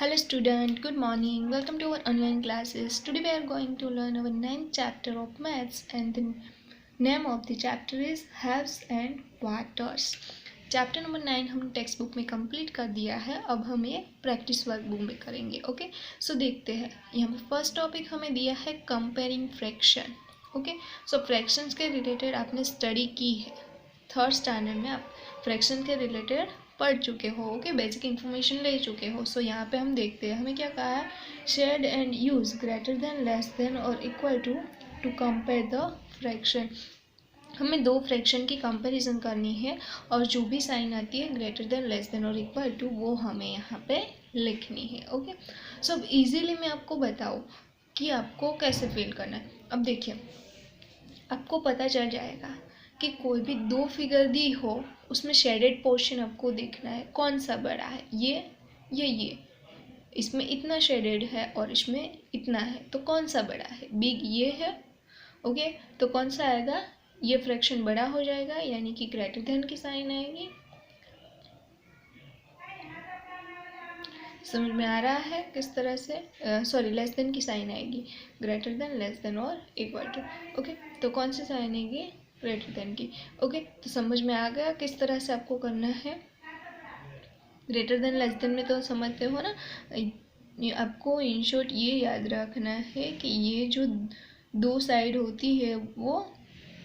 Hello student, good morning. Welcome to our online classes. Today we are going to learn our 9th chapter of maths and the name of the chapter is halves and quarters. Chapter number 9 हम text book में complete कर दिया है. अब हम ये practice work book में करेंगे. ओके, सो देखते हैं. यहाँ पे फर्स्ट टॉपिक हमें दिया है कंपेयरिंग फ्रैक्शन. ओके, सो फ्रैक्शंस के रिलेटेड आपने स्टडी की है. थर्ड स्टैंडर्ड में आप फ्रैक्शन के रिलेटेड पढ़ चुके हो. ओके, बेसिक इन्फॉर्मेशन ले चुके हो. सो यहाँ पे हम देखते हैं हमें क्या कहा है. Shade and use greater than, less than और equal to compare the fraction. हमें दो फ्रैक्शन की कंपैरिजन करनी है और जो भी साइन आती है ग्रेटर देन, लेस देन और इक्वल टू वो हमें यहाँ पे लिखनी है. ओके, सो अब इजीली मैं आपको बताऊँ कि आपको कैसे फिल करना है. अब देखिए, आपको पता चल जाएगा कि कोई भी दो फिगर दी हो उसमें शेडेड पोर्शन आपको देखना है. कौन सा बड़ा है, ये इसमें इतना शेडेड है और इसमें इतना है, तो कौन सा बड़ा है. बिग ये है. ओके, तो कौन सा आएगा, ये फ्रैक्शन बड़ा हो जाएगा यानी कि ग्रेटर देन की साइन आएगी. समझ में आ रहा है किस तरह से. सॉरी, लेस देन की साइन आएगी. ग्रेटर देन, लेस देन और इक्वल टू. ओके, तो कौन सी साइन आएगी, ग्रेटर देन की. ओके, तो समझ में आ गया किस तरह से आपको करना है. ग्रेटर देन, लेस देन में तो समझते हो ना. आपको इन शॉर्ट ये याद रखना है कि ये जो दो साइड होती है वो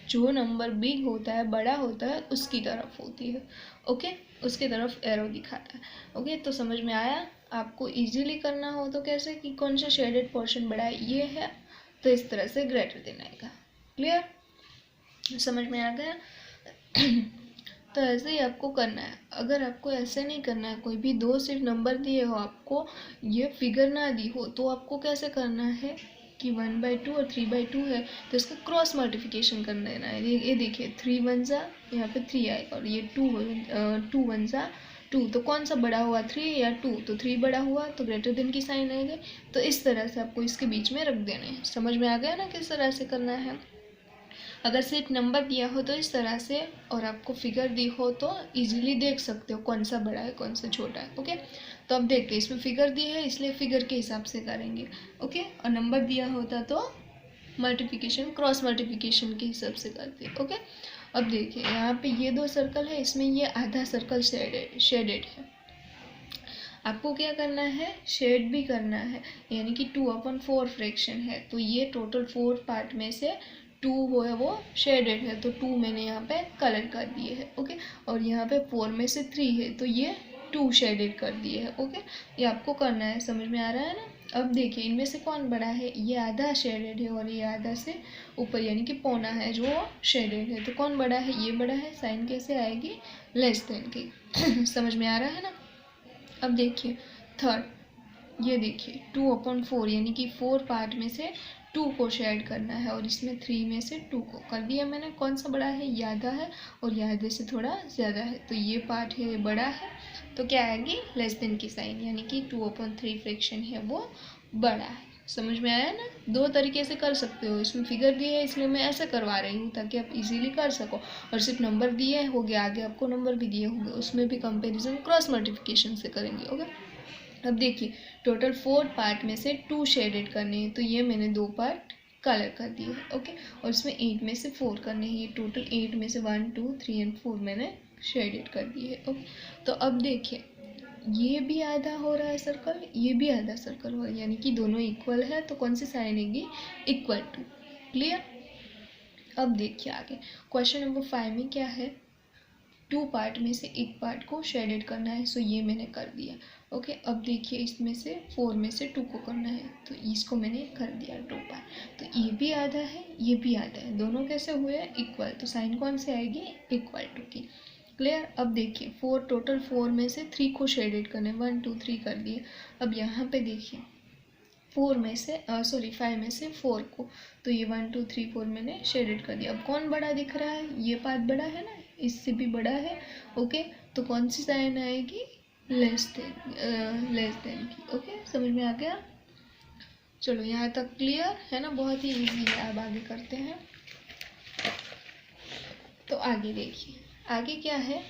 जो नंबर बिग होता है, बड़ा होता है, उसकी तरफ होती है. ओके, उसकी तरफ एरो दिखाता है. ओके, तो समझ में आया. आपको इजीली करना हो तो कैसे, कि कौन सा शेडेड पोर्शन बड़ा है, ये है, तो इस तरह से ग्रेटर देन आएगा. क्लियर, समझ में आ गया. तो ऐसे ही आपको करना है. अगर आपको ऐसे नहीं करना है, कोई भी दो सिर्फ नंबर दिए हो, आपको ये फिगर ना दी हो, तो आपको कैसे करना है कि 1/2 और 3/2 है तो इसका क्रॉस मल्टीप्लिकेशन कर देना है. ये देखिए, 3 1 जा, यहाँ पे 3 आएगा और ये 2 1 जा 2, तो कौन सा बड़ा हुआ, 3 या 2. तो 3 बड़ा हुआ तो ग्रेटर देन की साइन आएगी. तो इस तरह से आपको इसके बीच में रख देने हैं. समझ में आ गया ना किस तरह से करना है. अगर सिर्फ नंबर दिया हो तो इस तरह से, और आपको फिगर दी हो तो इजीली देख सकते हो कौन सा बड़ा है कौन सा छोटा है. ओके, तो अब देखते हैं, इसमें फिगर दी है इसलिए फिगर के हिसाब से करेंगे. ओके, और नंबर दिया होता तो मल्टीप्लिकेशन, क्रॉस मल्टीप्लिकेशन के हिसाब से करते हैं. ओके, अब देखिए यहाँ पे ये दो सर्कल है, इसमें ये आधा सर्कल शेडेड है. आपको क्या करना है, शेड भी करना है. यानी कि 2/4 फ्रैक्शन है, तो ये टोटल 4 पार्ट में से 2 वो है वो शेडेड है, तो 2 मैंने यहाँ पे कलर कर दिए है. ओके, और यहाँ पे 4 में से 3 है तो ये 2 शेडेड कर दिए है. ओके, ये आपको करना है. समझ में आ रहा है ना. अब देखिए, इनमें से कौन बड़ा है, ये आधा शेडेड है और ये आधा से ऊपर यानी कि पौना है जो शेडेड है. तो कौन बड़ा है, ये बड़ा है. साइन कैसे आएगी, लेस देन की. समझ में आ रहा है ना. अब देखिए थर्ड, ये देखिए 2/4 यानी कि 4 पार्ट में से 2 को शेड करना है और इसमें 3 में से 2 को कर दिया मैंने. कौन सा बड़ा है, ये आधा है और ये आधे से थोड़ा ज़्यादा है, तो ये पार्ट है ये बड़ा है, तो क्या आएगी, लेस देन की साइन, यानी कि 2/3 फ्रैक्शन है वो बड़ा है. समझ में आया ना. दो तरीके से कर सकते हो. इसमें फिगर दी है इसलिए मैं ऐसे करवा रही हूँ ताकि आप इजीली कर सको. और सिर्फ नंबर दिए होंगे, आगे आपको नंबर भी दिए होंगे, उसमें भी कंपैरिजन क्रॉस मल्टीप्लिकेशन से करेंगे. ओके, अब देखिए टोटल 4 पार्ट में से 2 शेडेड करने हैं, तो ये मैंने 2 पार्ट कलर कर दिए है. ओके, और इसमें 8 में से 4 करने हैं, ये टोटल 8 में से 1 2 3 एंड 4 मैंने शेडेड कर दिए है. ओके, तो अब देखिए ये भी आधा हो रहा है सर्कल, ये भी आधा सर्कल हो रहा है, यानी कि दोनों इक्वल है, तो कौन सी साइन आएगी, इक्वल टू. क्लियर. अब देखिए आगे क्वेश्चन नंबर 5 में क्या है, 2 पार्ट में से एक पार्ट को शेडेड करना है. सो ये मैंने कर दिया. ओके, अब देखिए इसमें से 4 में से 2 को करना है, तो इसको मैंने कर दिया 2 पार्ट. तो ये भी आधा है ये भी आधा है, दोनों कैसे हुए, इक्वल, तो साइन कौन से आएगी, इक्वल टू की. क्लियर. अब देखिए 4, टोटल 4 में से 3 को शेडेड करने, 1 2 3 कर दिए. अब यहाँ पे देखिए 4 में से 5 में से 4 को, तो ये 1 2 3 4 मैंने शेडेड कर दिया. अब कौन बड़ा दिख रहा है, ये पार्ट बड़ा है ना, इससे भी बड़ा है. ओके, तो कौन सी साइन आएगी, लेस देन की. ओके, समझ में आ गया. चलो यहाँ तक क्लियर है ना, बहुत ही इजी है. अब आगे करते हैं. तो आगे देखिए, आगे क्या है,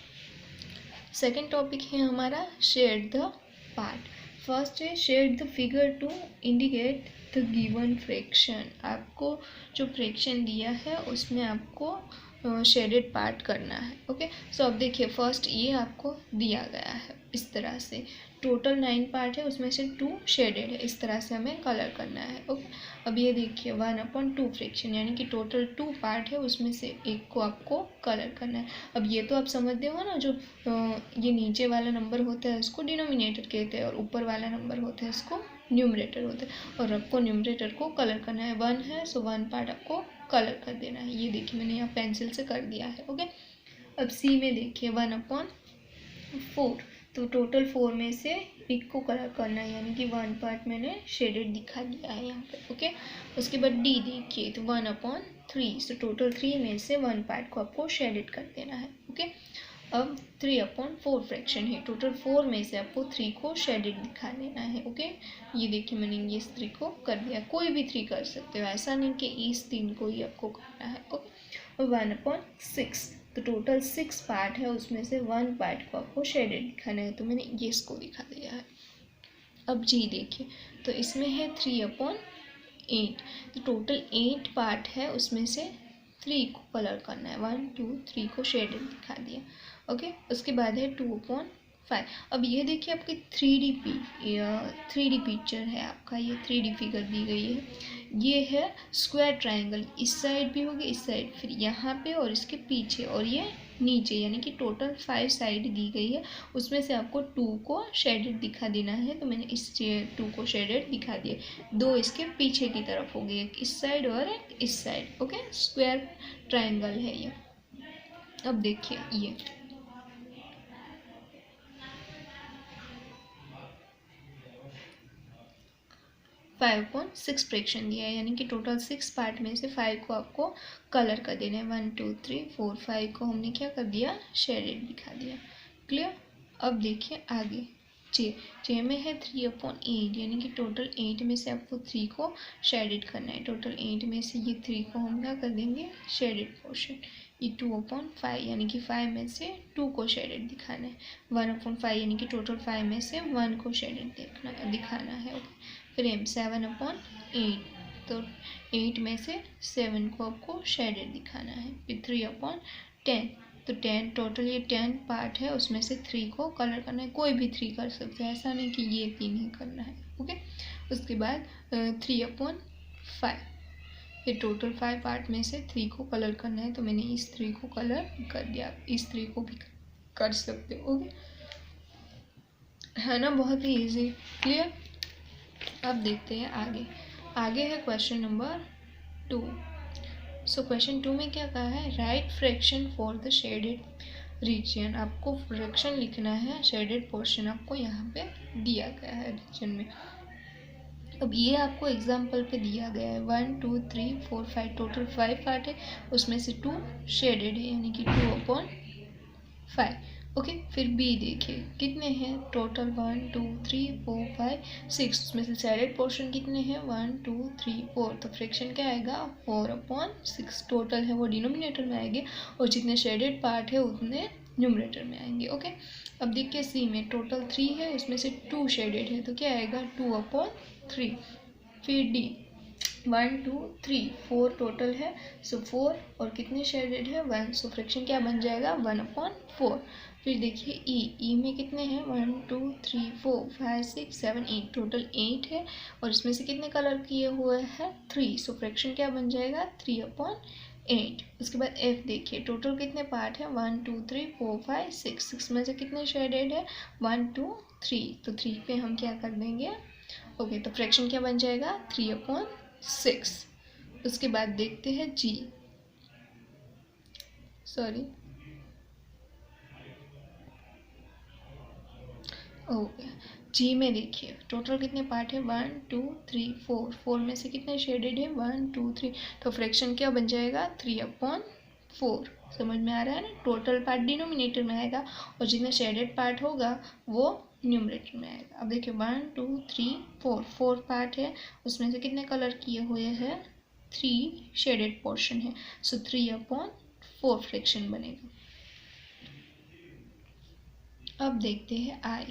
सेकंड टॉपिक है हमारा शेड द पार्ट. फर्स्ट है shade the figure to indicate the given fraction. आपको जो फ्रैक्शन दिया है उसमें आपको शेडेड पार्ट करना है। ओके, सो अब देखिए फर्स्ट ये आपको दिया गया है इस तरह से, टोटल 9 पार्ट है उसमें से 2 शेडेड है, इस तरह से हमें कलर करना है। ओके, अब ये देखिए 1/2 फ्रैक्शन यानी कि टोटल 2 पार्ट है उसमें से एक को आपको कलर करना है। अब ये तो आप समझते हो ना, जो ये नीचे वाला नंबर होता है उसको डिनोमिनेटर कहते हैं और ऊपर वाला नंबर होता है उसको न्यूमरेटर होता है, और आपको न्यूमरेटर को कलर करना है। 1 है सो 1 पार्ट आपको कलर कर देना है। ये देखिए मैंने यहाँ पेंसिल से कर दिया है। ओके, अब सी में देखिए 1/4, तो टोटल 4 में से एक को कलर करना है यानी कि 1 पार्ट मैंने शेडेड दिखा दिया है यहाँ पे। ओके, उसके बाद डी देखिए तो 1/3, तो टोटल 3 में से 1 पार्ट को आपको शेडेड कर देना है। ओके, अब 3/4 फ्रैक्शन है, टोटल 4 में से आपको 3 को शेडेड दिखा देना है। ओके, ये देखिए मैंने ये 3 को कर दिया, कोई भी 3 कर सकते हो, ऐसा नहीं कि इस 3 को ही आपको करना है। ओके, और 1/6, तो टोटल 6 पार्ट है उसमें से 1 पार्ट को आपको शेडेड दिखाना है, तो मैंने ये इसको दिखा दिया है। अब जी देखिए तो इसमें है 3/8, तो टोटल 8 पार्ट है उसमें से 3 को कलर करना है, 1 2 3 को शेडेड दिखा दिया। ओके, उसके बाद है 2/5। अब ये देखिए आपकी 3D पिक्चर है आपका, ये 3D फिगर दी गई है। ये है स्क्वायर ट्रायंगल, इस साइड भी होगी इस साइड, फिर यहाँ पे और इसके पीछे और ये नीचे, यानी कि टोटल 5 साइड दी गई है, उसमें से आपको 2 को शेडेड दिखा देना है। तो मैंने इस 2 को शेडेड दिखा दिया, 2 इसके पीछे की तरफ हो गई, एक इस साइड और एक इस साइड। ओके, स्क्वायर ट्रायंगल है ये। अब देखिए ये 5/6 फ्रैक्शन दिया है, यानी कि टोटल 6 पार्ट में से 5 को आपको कलर कर देना है। 1 2 3 4 5 को हमने क्या कर दिया, शेडेड दिखा दिया। क्लियर। अब देखिए आगे जे में है 3/8, यानी कि टोटल 8 में से आपको 3 को शेडेड करना है। टोटल 8 में से ये 3 को हम क्या कर देंगे, शेडेड पोर्शन। ये 2/5, यानी कि 5 में से 2 को शेडेड दिखाना है। 1/5 यानी कि टोटल 5 में से 1 को शेडेड दिखाना है। ओके, फिर 7/8, तो 8 में से 7 को आपको शेडेड दिखाना है। फिर 3/10, तो 10 टोटल ये 10 पार्ट है उसमें से 3 को कलर करना है, कोई भी 3 कर सकते हैं, ऐसा नहीं कि ये 3 ही करना है। ओके, उसके बाद 3/5, ये टोटल 5 पार्ट में से 3 को कलर करना है, तो मैंने इस 3 को कलर कर दिया, इस 3 को भी कर सकते हो। ओके, है ना, बहुत ही ईजी। क्लियर। अब देखते हैं आगे है क्वेश्चन नंबर 2। सो क्वेश्चन 2 में क्या कहा है, right fraction for the shaded region. आपको फ्रैक्शन लिखना है, शेडेड पोर्शन आपको यहाँ पे दिया गया है रीजन में। अब ये आपको एग्जाम्पल पे दिया गया है 1 2 3 4 5, टोटल 5 पार्ट है उसमें से 2 शेडेड है, यानी कि 2/5। ओके, फिर बी देखिए कितने हैं, टोटल 1 2 3 4 5 6, उसमें से शेडेड पोर्शन कितने हैं, 1 2 3 4, तो फ्रैक्शन क्या आएगा, 4/6 टोटल है वो डिनोमिनेटर में आएंगे, और जितने शेडेड पार्ट है उतने न्यूमरेटर में आएंगे। ओके, अब देखिए सी में टोटल 3 है उसमें से 2 शेडेड है, तो क्या आएगा 2/3। फिर डी 1 2 3 4 टोटल है, सो 4 और कितने शेडेड है 1, सो फ्रैक्शन क्या बन जाएगा 1/4। फिर देखिए ई में कितने हैं 1 2 3 4 5 6 7 8, टोटल 8 है और इसमें से कितने कलर किए हुए हैं 3, सो फ्रैक्शन क्या बन जाएगा 3/8। उसके बाद एफ देखिए टोटल कितने पार्ट है 1 2 3 4 5 6, 6 में से कितने शेडेड है 1 2 3, तो 3 पे हम क्या कर देंगे। ओके, तो फ्रैक्शन क्या बन जाएगा 3/6। उसके बाद देखते हैं जी, ओके, जी में देखिए टोटल कितने पार्ट है 1 2 3 4, 4 में से कितने शेडेड है 1 2 3, तो फ्रैक्शन क्या बन जाएगा 3/4। समझ में आ रहा है ना, टोटल पार्ट डिनोमिनेटर में आएगा और जितना शेडेड पार्ट होगा वो न्यूमरेटर में आएगा। अब देखिए 1 2 3 4, 4 पार्ट है उसमें से कितने कलर किए हुए हैं 3 शेडेड पोर्शन है, सो 3/4 फ्रैक्शन बनेगा। अब देखते हैं आई,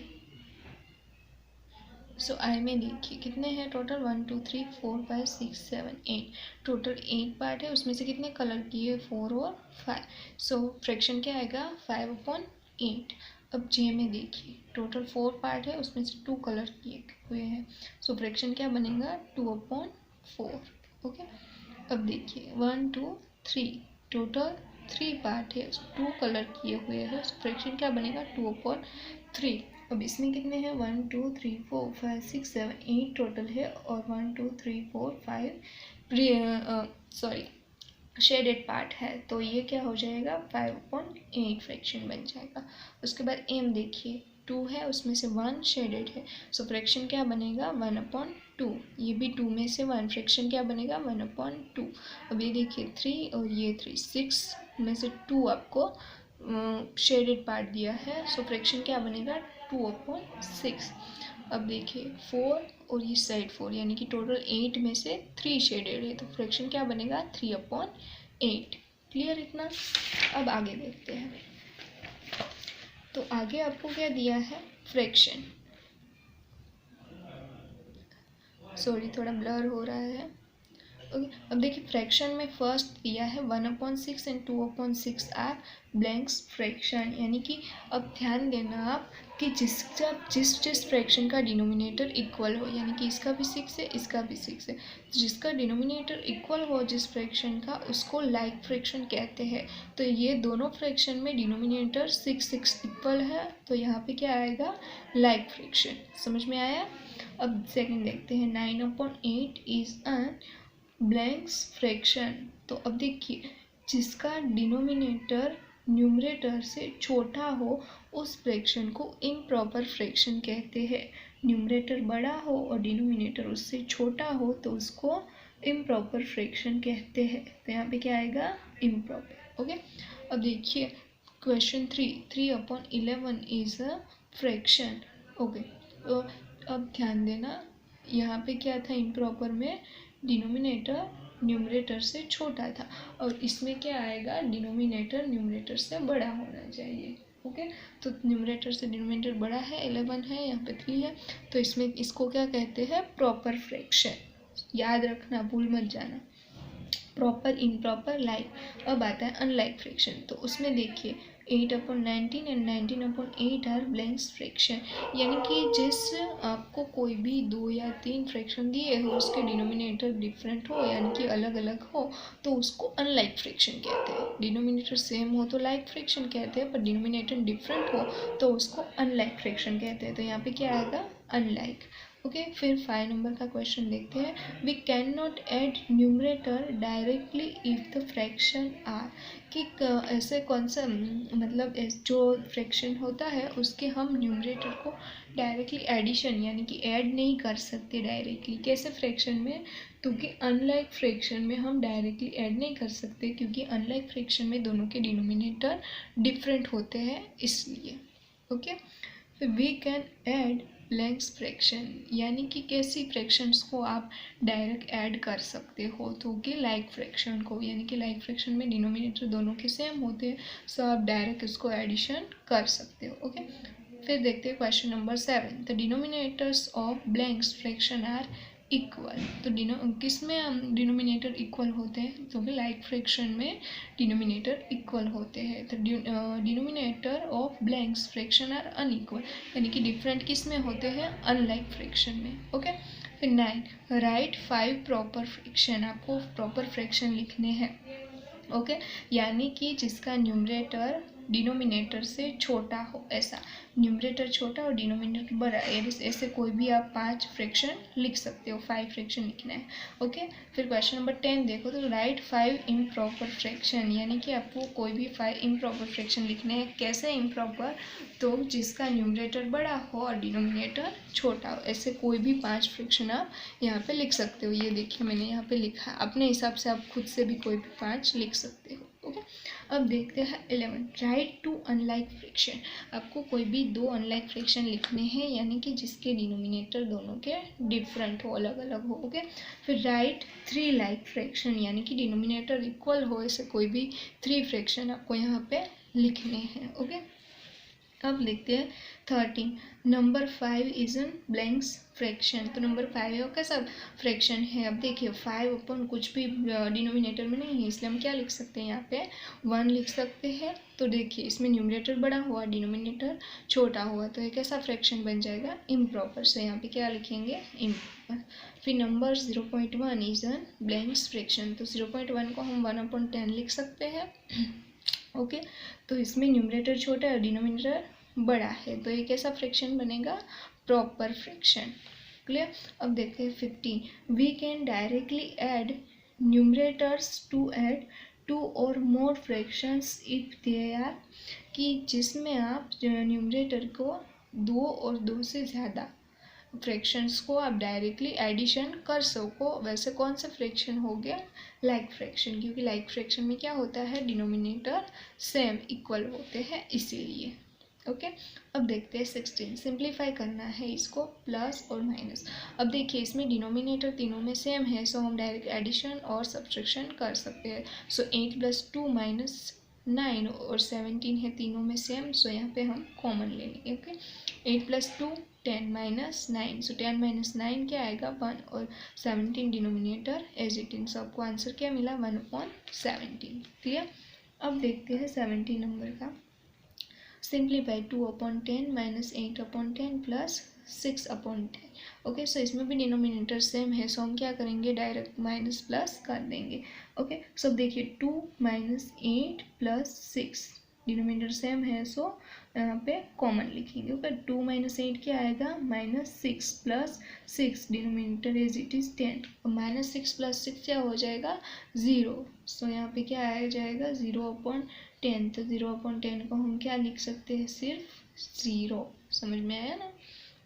सो आई में देखिए कितने हैं टोटल 1 2 3 4 5 6 7 8 टोटल 8 पार्ट है, उसमें से कितने कलर किए 4 और 5। सो फ्रैक्शन क्या आएगा 5/8। अब जे में देखिए टोटल 4 पार्ट है, उसमें से 2 कलर किए हुए हैं, सो फ्रैक्शन क्या बनेगा 2/4। ओके, अब देखिए 1 2 3 टोटल 3 पार्ट है, 2 कलर किए हुए हैं, फ्रैक्शन क्या बनेगा 2/3। अब इसमें कितने हैं 1 2 3 4 5 6 7 8 टोटल है, और 1 2 3 4 5 सॉरी शेडेड पार्ट है, तो ये क्या हो जाएगा 5/8 फ्रैक्शन बन जाएगा। उसके बाद एम देखिए 2 है, उसमें से 1 शेडेड है, सो फ्रैक्शन क्या बनेगा 1/2। ये भी 2 में से 1, फ्रैक्शन क्या बनेगा 1/2। अब ये देखिए 3 और ये 3, 6 में से 2 आपको शेडेड पार्ट दिया है, सो फ्रैक्शन क्या बनेगा 2/6। अब देखिए 4 और ये साइड 4, यानी कि टोटल 8 में से 3 शेडेड है, तो फ्रैक्शन क्या बनेगा 3/8। क्लियर इतना? अब आगे देखते हैं। तो आगे आपको क्या दिया है फ्रैक्शन, सॉरी थोड़ा ब्लर हो रहा है। ओके, अब देखिए फ्रैक्शन में फर्स्ट दिया है 1/6 एंड 2/6 आर ब्लैंक्स फ्रैक्शन, यानी कि अब ध्यान देना आप कि जिस फ्रैक्शन का डिनोमिनेटर इक्वल हो, यानी कि इसका भी 6 है इसका भी 6 है, जिसका डिनोमिनेटर इक्वल हो जिस फ्रैक्शन का, उसको लाइक फ्रैक्शन कहते हैं। तो ये दोनों फ्रैक्शन में डिनोमिनेटर 6 6 इक्वल है, तो यहाँ पे क्या आएगा लाइक फ्रैक्शन। समझ में आया? अब सेकंड देखते हैं 9/8 इज एन ब्लैंक्स फ्रैक्शन। तो अब देखिए जिसका डिनोमिनेटर न्यूमरेटर से छोटा हो उस फ्रैक्शन को इम्प्रॉपर फ्रैक्शन कहते हैं। न्यूमरेटर बड़ा हो और डिनोमिनेटर उससे छोटा हो तो उसको इम्प्रॉपर फ्रैक्शन कहते हैं। तो यहाँ पे क्या आएगा इम्प्रॉपर। ओके, अब देखिए question 3/11 is a fraction. Okay, तो अब ध्यान देना यहाँ पे क्या था इम्प्रॉपर में डिनोमिनेटर न्यूमरेटर से छोटा था, और इसमें क्या आएगा डिनोमिनेटर न्यूमरेटर से बड़ा होना चाहिए। ओके, तो न्यूमरेटर से डिनोमिनेटर बड़ा है 11 है, यहाँ पे 3 है, तो इसमें इसको क्या कहते हैं प्रॉपर फ्रैक्शन। याद रखना, भूल मत जाना। Proper improper like. अब आता है अनलाइक फ्रैक्शन, तो उसमें देखिए 8/19 एंड 19/8 आर ब्लैंक्स फ्रैक्शन, यानी कि जिस आपको कोई भी 2 या 3 फ्रैक्शन दिए हो उसके डिनोमिनेटर डिफरेंट हो, यानी कि अलग अलग हो, तो उसको अनलाइक फ्रैक्शन कहते हैं। डिनोमिनेटर सेम हो तो लाइक फ्रैक्शन कहते हैं, पर डिनोमिनेटर डिफरेंट हो तो उसको अनलाइक फ्रैक्शन कहते हैं। तो यहाँ पे क्या आएगा अनलाइक। ओके, फिर 5 नंबर का क्वेश्चन देखते हैं। We can not add numerator directly if the fraction are, कि ऐसे कौन सा मतलब जो फ्रैक्शन होता है उसके हम न्यूमरेटर को डायरेक्टली एडिशन यानी कि ऐड नहीं कर सकते डायरेक्टली। कैसे फ्रैक्शन में? क्योंकि अनलाइक फ्रैक्शन में हम डायरेक्टली ऐड नहीं कर सकते, क्योंकि अनलाइक फ्रैक्शन में दोनों के डिनोमिनेटर डिफरेंट होते हैं, इसलिए। ओके, फिर we can add blanks fraction, यानी कि कैसी फ्रैक्शंस को आप डायरेक्ट ऐड कर सकते हो, तो कि लाइक फ्रैक्शन को, यानी कि लाइक फ्रैक्शन में डिनोमिनेटर दोनों के सेम होते हैं, सो आप डायरेक्ट इसको एडिशन कर सकते हो। ओके, फिर देखते हैं question number 7। The denominators of blanks fraction are equal. तो किस में डिनोमिनेटर इक्वल होते हैं? तो भी लाइक फ्रैक्शन में डिनोमिनेटर इक्वल होते हैं। तो denominator of blanks fraction are unequal, यानी कि डिफरेंट किस में होते हैं अनलाइक फ्रैक्शन में। ओके, फिर 9 राइट 5 प्रॉपर फ्रैक्शन, आपको प्रॉपर फ्रैक्शन लिखने हैं। ओके, यानी कि जिसका न्यूमरेटर डिनोमिनेटर से छोटा हो, ऐसा न्यूमरेटर छोटा और डिनोमिनेटर बड़ा, ऐसे कोई भी आप 5 फ्रैक्शन लिख सकते हो, 5 फ्रैक्शन लिखना है। ओके, फिर क्वेश्चन नंबर 10 देखो, तो राइट 5 इम्प्रॉपर फ्रैक्शन, यानी कि आपको कोई भी 5 इम्प्रॉपर फ्रैक्शन लिखने हैं। कैसे इम्प्रॉपर? तो जिसका न्यूमरेटर बड़ा हो और डिनोमिनेटर छोटा हो, ऐसे कोई भी 5 फ्रैक्शन आप यहाँ पे लिख सकते हो। ये देखिए मैंने यहाँ पे लिखा है, अपने हिसाब से आप खुद से भी कोई भी 5 लिख सकते हो। ओके, अब देखते हैं 11 राइट 2 अनलाइक फ्रैक्शन, आपको कोई भी 2 अनलाइक फ्रैक्शन लिखने हैं, यानी कि जिसके डिनोमिनेटर दोनों के डिफरेंट हो, अलग अलग हो। ओके, फिर राइट 3 लाइक फ्रैक्शन, यानी कि डिनोमिनेटर इक्वल हो, ऐसे कोई भी 3 फ्रैक्शन आपको यहाँ पे लिखने हैं। ओके, अब लिखते हैं 13, number 5 is an blanks fraction. तो नंबर 5 है वो कैसा फ्रैक्शन है। अब देखिए 5 अपन कुछ भी डिनोमिनेटर में नहीं है, इसलिए हम क्या लिख सकते हैं, यहाँ पे 1 लिख सकते हैं। तो देखिए इसमें न्यूमरेटर बड़ा हुआ, डिनोमिनेटर छोटा हुआ, तो ये कैसा फ्रैक्शन बन जाएगा, इम्प्रॉपर। सो यहाँ पे क्या लिखेंगे, इम्प्रॉपर। फिर number 0.1 is an blanks fraction. तो 0.1 को हम 1/10 लिख सकते हैं। ओके तो इसमें न्यूमरेटर छोटा है, डिनोमिनेटर बड़ा है, तो ये कैसा फ्रैक्शन बनेगा, प्रॉपर फ्रैक्शन। क्लियर। अब देखते हैं 15, we can directly add numerators to add 2 और more fractions if they are, कि जिसमें आप न्यूमरेटर को 2 और 2 से ज़्यादा फ्रैक्शंस को आप डायरेक्टली एडिशन कर सको। वैसे कौन सा फ्रैक्शन हो गया, लाइक फ्रैक्शन, क्योंकि लाइक फ्रैक्शन में क्या होता है, डिनोमिनेटर सेम इक्वल होते हैं इसीलिए। ओके अब देखते हैं 16, सिंप्लीफाई करना है इसको, प्लस और माइनस। अब देखिए इसमें डिनोमिनेटर तीनों में सेम है, सो हम डायरेक्ट एडिशन और सब्ट्रैक्शन कर सकते हैं। सो 8 + 2 - 9 और 17 है, तीनों में सेम, सो यहाँ पे हम कॉमन ले लेंगे। ओके 8 + 2 10 - 9, सो 10 - 9 क्या आएगा, 1, और 17 डिनोमिनेटर एज इट इज। आपको आंसर क्या मिला, 1/17। क्लियर। अब देखते हैं 17 नंबर का, सिंप्लीफाई 2/10 - 8/10 + 6/10। ओके सो इसमें भी डिनोमिनेटर सेम है, सो हम क्या करेंगे, डायरेक्ट माइनस प्लस कर देंगे। ओके सो देखिए 2 - 8 + 6, डिनोमिनेटर सेम है, सो यहाँ पे कॉमन लिखेंगे। ओके 2 - 8 क्या आएगा, -6 + 6, डिनोमिनेटर इज इट इज 10, और -6 + 6 क्या हो जाएगा, 0। सो यहाँ पे क्या आ जाएगा, 0/10। तो 0/10 को हम क्या लिख सकते हैं, सिर्फ 0। समझ में आया ना।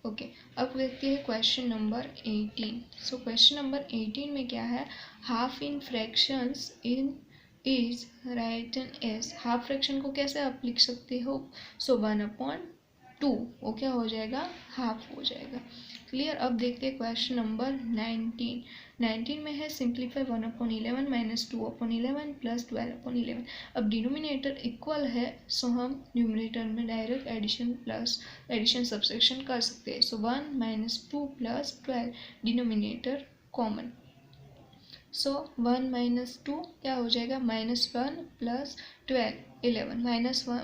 ओके अब देखते हैं question number 18। So question number 18 में क्या है, half in fractions in is written as. Half fraction को कैसे आप लिख सकते हो, सो 1/2, वो क्या हो जाएगा, हाफ हो जाएगा। क्लियर। अब देखते हैं क्वेश्चन नंबर 19। 19 में है सिंप्लीफाई 1/11 - 2/11 + 12/11। अब डिनोमिनेटर इक्वल है, सो हम न्यूमरेटर में डायरेक्ट एडिशन सब्सट्रैक्शन कर सकते हैं। सो 1 - 2 + 12, डिनोमिनेटर कॉमन। सो 1 - 2 क्या हो जाएगा, -1 + 12 11,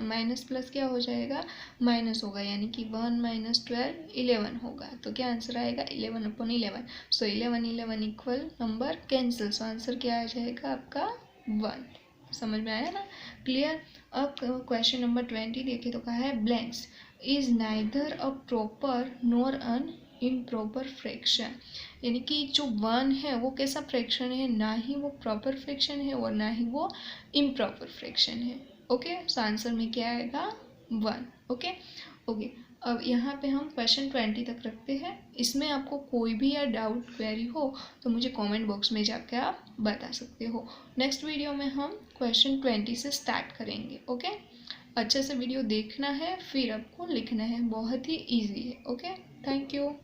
माइनस प्लस क्या हो जाएगा, माइनस होगा, यानी कि 1 - 12 11 होगा। तो क्या आंसर आएगा, 11/11। सो 11 11 equal number cancel, so answer क्या आ जाएगा आपका 1। समझ में आया ना। क्लियर। अब क्वेश्चन नंबर 20 देखे तो कहा है, blanks is neither a proper nor an improper fraction, यानी कि जो 1 है वो कैसा फ्रैक्शन है, ना ही वो प्रॉपर फ्रैक्शन है और ना ही वो इम्प्रॉपर फ्रैक्शन है। ओके सो आंसर में क्या आएगा, 1। ओके ओके अब यहाँ पे हम क्वेश्चन 20 तक रखते हैं। इसमें आपको कोई भी या डाउट क्वेरी हो तो मुझे कमेंट बॉक्स में जाकर आप बता सकते हो। नेक्स्ट वीडियो में हम क्वेश्चन 20 से स्टार्ट करेंगे। ओके अच्छे से वीडियो देखना है, फिर आपको लिखना है, बहुत ही ईजी है। Okay thank you.